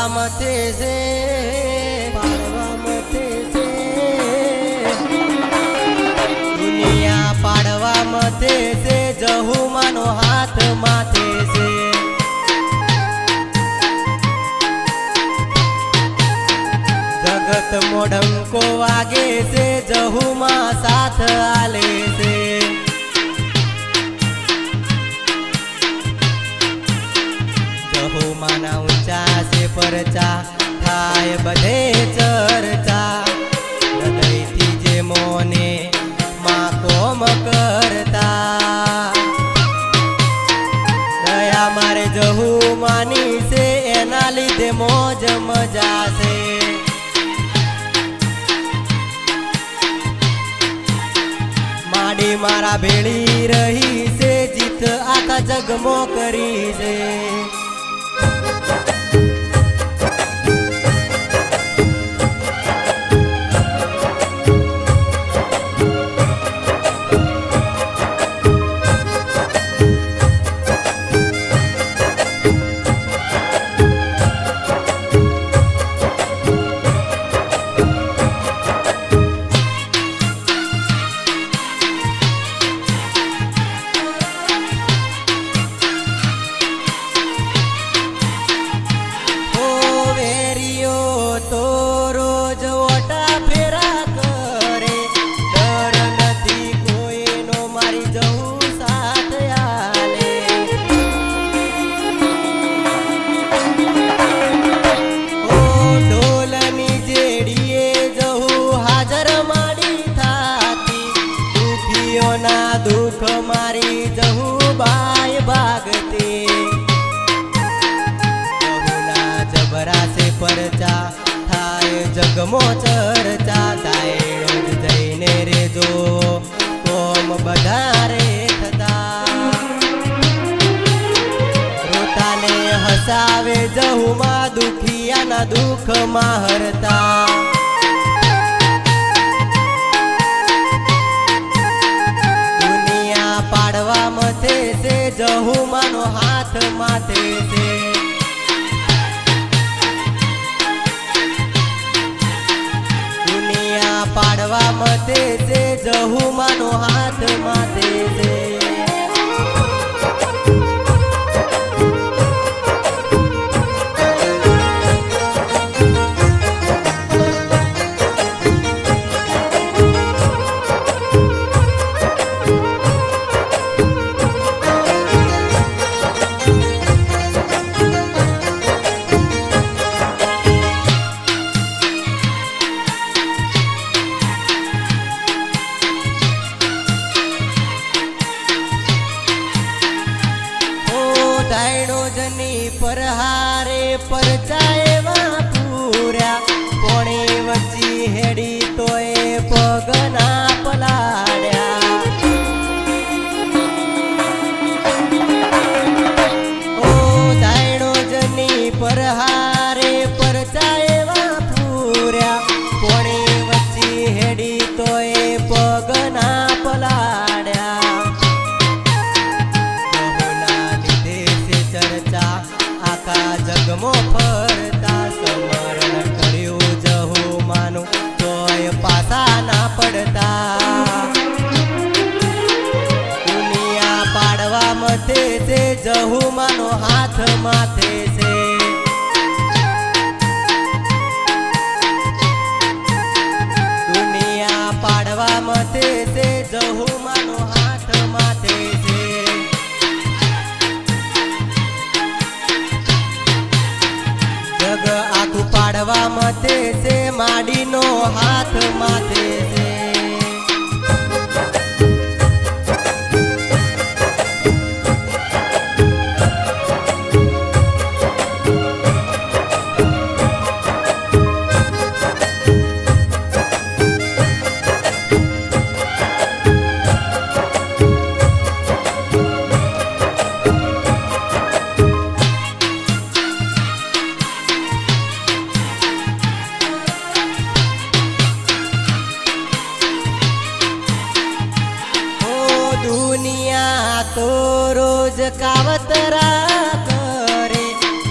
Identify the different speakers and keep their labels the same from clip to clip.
Speaker 1: મથે છે પાડવા મથે છે દુનિયા પાડવા મથે છે જહુમાનો હાથ માથે છે જગત મોઢંકો વાગે છે જહુમાં સાથ આલે છે જહુમાના ઊંચા છે પરચા થાય બધે ચર્ચા હૃદયથી જે મોને માં કોમ કરતા દયા મારે જહુમાની છે એના લીધે મોજ મજા છે માડી મારા ભેળી રહી છે જીત આખા જગમો કરી છે દુઃખ મારી જહુબાઈ ભાગતી જહુના જબરા છે પરચા થાય જગમો ચર્ચા થાય રોજ જઈને રેજો કોમ બધારે થતા રોતાને હસાવે જહુમાં દુખિયાના દુઃખમાં હરતા પાડવા મથે છે જહુમાનો હાથ માથે છે દુનિયા પાડવા મથે છે જહુમાનો હાથ માથે છે પરહારે પરચાએવા પૂર્યા કોણે વચ્ચી હેડી તોય પગના પલાડ્યા ઓ દાયણો જની પરહારે પરચાએવા પૂર્યા કોણે વચ્ચી હેડી તોય પગના પલાડ્યા જગમો ફરતા સમરણ કર્યું જહુમાનું તોય પાછા ના પડતા દુનિયા પાડવા મથે છે જહુમાનો હાથ માથે છે દુનિયા પાડવા મથે છે જહુમાનો હાથ માથે છે જગ આખું પાડવા મથે છે માડીનો હાથ માથે છે તો રોજ કાવતરા કરે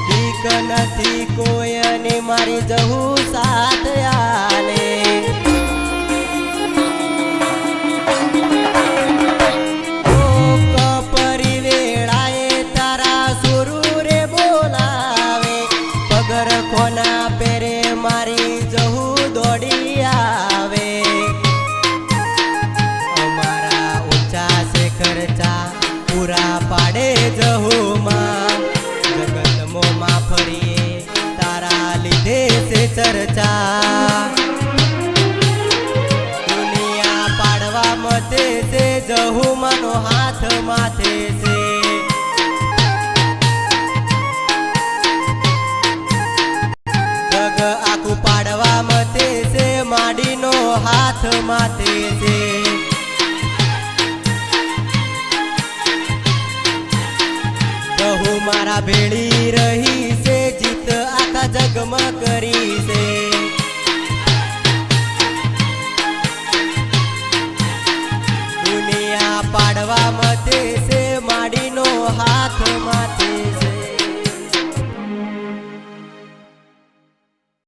Speaker 1: બીક નથી કોઈ ની મારી જહુ સાથ આલે ઓ કપરી વેળાએ તારા સુરુ રે બોલાવે પગર કોના પેરે મારી જહુ દોડી આવે અમારા ઊંચા છે ખર્ચા પૂરા પાડે જહુમાં જગતમાં ફરીએ તારા લીધે છે ચર્ચા દુનિયા પાડવા મતે છે જહુમાનો હાથ માથે છે જગ આખું પાડવા મતે છે માડીનો હાથ માથે છે જહુ મારા ભેળી રહી છે જીત આખા જગમાં કરી છે